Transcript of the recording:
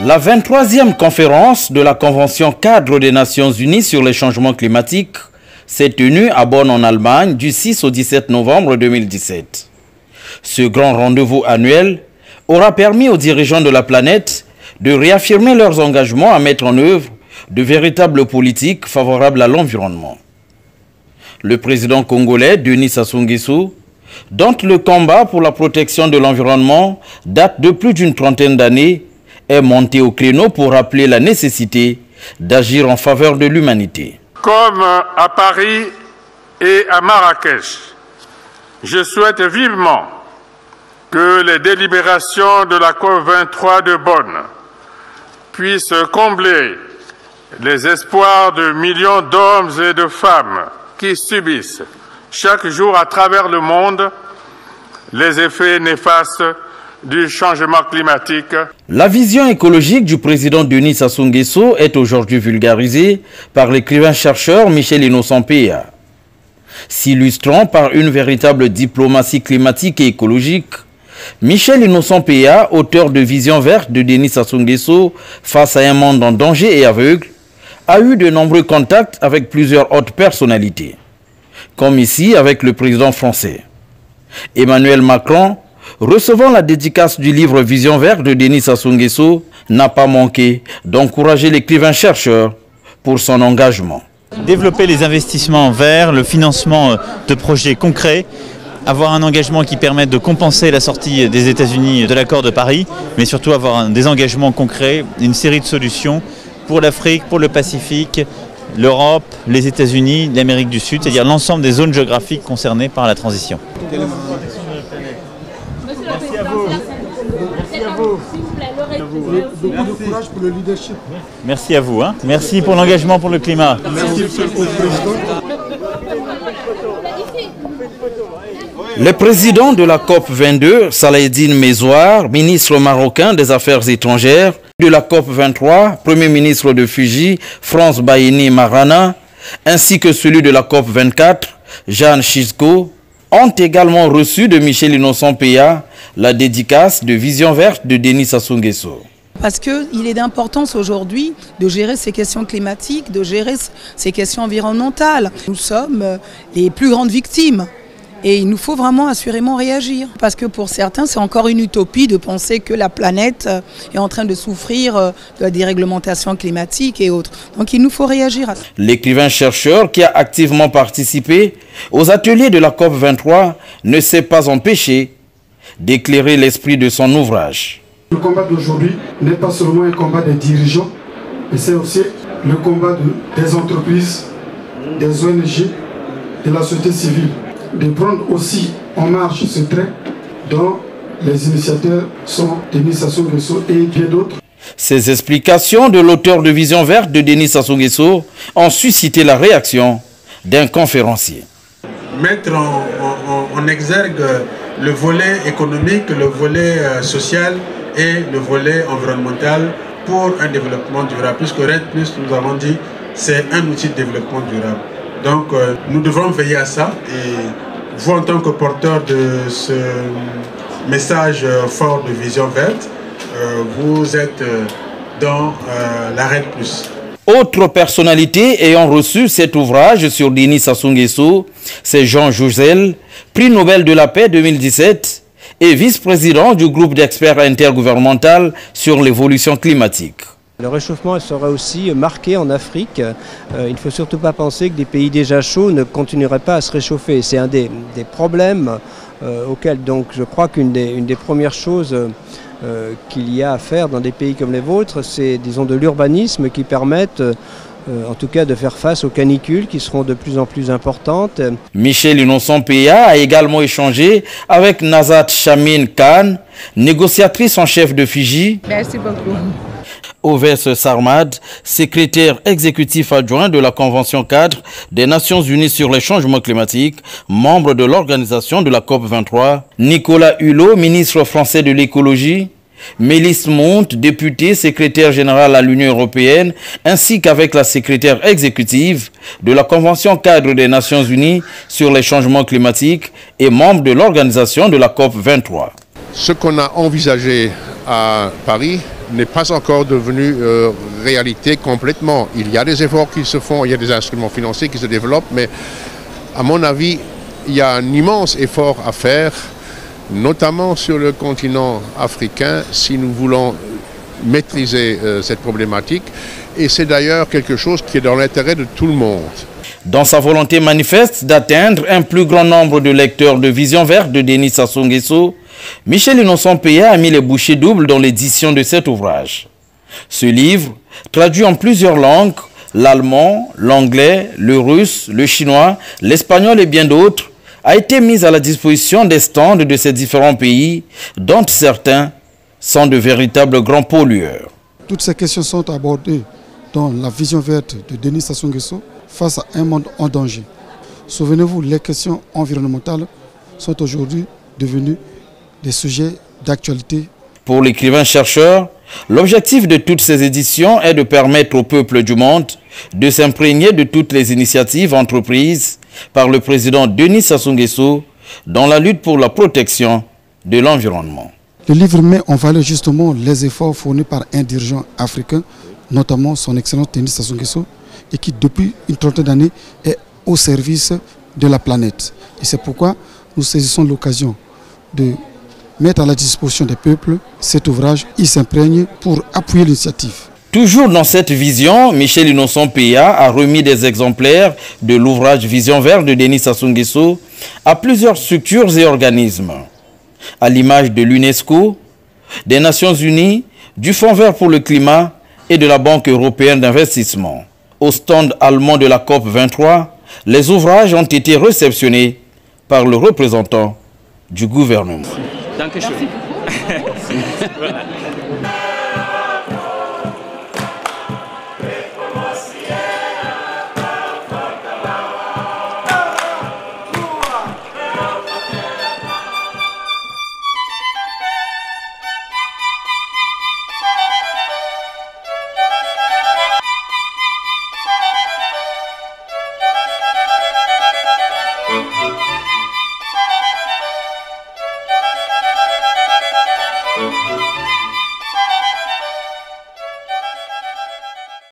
La 23e conférence de la Convention cadre des Nations Unies sur les changements climatiques s'est tenue à Bonn en Allemagne du 6 au 17 novembre 2017. Ce grand rendez-vous annuel aura permis aux dirigeants de la planète de réaffirmer leurs engagements à mettre en œuvre de véritables politiques favorables à l'environnement. Le président congolais Denis Sassou Nguesso, dont le combat pour la protection de l'environnement date de plus d'une trentaine d'années, est monté au créneau pour rappeler la nécessité d'agir en faveur de l'humanité. Comme à Paris et à Marrakech, je souhaite vivement que les délibérations de la COP23 de Bonn puissent combler les espoirs de millions d'hommes et de femmes qui subissent chaque jour à travers le monde les effets néfastes du changement climatique. La vision écologique du président Denis Sassou Nguesso est aujourd'hui vulgarisée par l'écrivain-chercheur Michel Innocent-Péa. S'illustrant par une véritable diplomatie climatique et écologique, Michel Innocent-Péa, auteur de Vision verte de Denis Sassou Nguesso face à un monde en danger et aveugle, a eu de nombreux contacts avec plusieurs hautes personnalités, comme ici avec le président français. Emmanuel Macron, recevant la dédicace du livre Vision verte de Denis Sassou Nguesso, n'a pas manqué d'encourager l'écrivain-chercheur pour son engagement. Développer les investissements verts, le financement de projets concrets, avoir un engagement qui permette de compenser la sortie des États-Unis de l'accord de Paris, mais surtout avoir des engagements concrets, une série de solutions pour l'Afrique, pour le Pacifique, l'Europe, les États-Unis, l'Amérique du Sud, c'est-à-dire l'ensemble des zones géographiques concernées par la transition. Merci à vous. Merci à vous. Beaucoup de courage pour le leadership. Merci à vous. Merci pour l'engagement pour le climat. Merci au président. Le président de la COP22, Salah-Eddine Mezouar, ministre marocain des Affaires étrangères, de la COP23, Premier ministre de Fidji, France Baini Marana, ainsi que celui de la COP24, Jeanne Chisco, ont également reçu de Michel Innocent-Péa la dédicace de Vision verte de Denis Sassou Nguesso. Parce qu'il est d'importance aujourd'hui de gérer ces questions climatiques, de gérer ces questions environnementales. Nous sommes les plus grandes victimes. Et il nous faut vraiment assurément réagir. Parce que pour certains, c'est encore une utopie de penser que la planète est en train de souffrir de la déréglementation climatique et autres. Donc il nous faut réagir. L'écrivain-chercheur qui a activement participé aux ateliers de la COP23 ne s'est pas empêché d'éclairer l'esprit de son ouvrage. Le combat d'aujourd'hui n'est pas seulement un combat des dirigeants, mais c'est aussi le combat des entreprises, des ONG, de la société civile. De prendre aussi en marche ce train dont les initiateurs sont Denis Sassou Nguesso et bien d'autres. Ces explications de l'auteur de Vision verte de Denis Sassou Nguesso ont suscité la réaction d'un conférencier. Mettre en exergue le volet économique, le volet social et le volet environnemental pour un développement durable, puisque REDD+, nous avons dit, c'est un outil de développement durable. Donc nous devons veiller à ça et vous en tant que porteur de ce message fort de Vision verte, vous êtes dans la REDD+. Autre personnalité ayant reçu cet ouvrage sur Denis Sassou Nguesso, c'est Jean Jouzel, prix Nobel de la paix 2017 et vice-président du groupe d'experts intergouvernemental sur l'évolution climatique. Le réchauffement sera aussi marqué en Afrique. Il ne faut surtout pas penser que des pays déjà chauds ne continueraient pas à se réchauffer. C'est un des problèmes auxquels donc, je crois qu'une des premières choses qu'il y a à faire dans des pays comme les vôtres, c'est disons de l'urbanisme qui permettent en tout cas de faire face aux canicules qui seront de plus en plus importantes. Michel Innocent-Péa a également échangé avec Nazat Chamin Khan, négociatrice en chef de Fidji. Merci beaucoup. Ovais Sarmad, secrétaire exécutif adjoint de la Convention cadre des Nations Unies sur les changements climatiques, membre de l'organisation de la COP23, Nicolas Hulot, ministre français de l'écologie, Mélisse Monte, députée secrétaire générale à l'Union européenne, ainsi qu'avec la secrétaire exécutive de la Convention cadre des Nations Unies sur les changements climatiques et membre de l'organisation de la COP23. Ce qu'on a envisagé à Paris n'est pas encore devenu réalité complètement. Il y a des efforts qui se font, il y a des instruments financiers qui se développent, mais à mon avis, il y a un immense effort à faire, notamment sur le continent africain, si nous voulons maîtriser cette problématique. Et c'est d'ailleurs quelque chose qui est dans l'intérêt de tout le monde. Dans sa volonté manifeste d'atteindre un plus grand nombre de lecteurs de Vision Verte de Denis Sassou Nguesso, Michel Innocent Péa a mis les bouchées doubles dans l'édition de cet ouvrage. Ce livre, traduit en plusieurs langues, l'allemand, l'anglais, le russe, le chinois, l'espagnol et bien d'autres, a été mis à la disposition des stands de ces différents pays, dont certains sont de véritables grands pollueurs. Toutes ces questions sont abordées dans la Vision Verte de Denis Sassou Nguesso face à un monde en danger. Souvenez-vous, les questions environnementales sont aujourd'hui devenues des sujets d'actualité. Pour l'écrivain-chercheur, l'objectif de toutes ces éditions est de permettre au peuple du monde de s'imprégner de toutes les initiatives entreprises par le président Denis Sassou Nguesso dans la lutte pour la protection de l'environnement. Le livre met en valeur justement les efforts fournis par un dirigeant africain, notamment son excellence Denis Sassou Nguesso, et qui depuis une trentaine d'années est au service de la planète. Et c'est pourquoi nous saisissons l'occasion de mettre à la disposition des peuples cet ouvrage. Il s'imprègne pour appuyer l'initiative. Toujours dans cette vision, Michel Innocent Péa a remis des exemplaires de l'ouvrage Vision Verte de Denis Sassou Nguesso à plusieurs structures et organismes, à l'image de l'UNESCO, des Nations Unies, du Fonds vert pour le climat et de la Banque européenne d'investissement. Au stand allemand de la COP 23, les ouvrages ont été réceptionnés par le représentant du gouvernement. Merci beaucoup.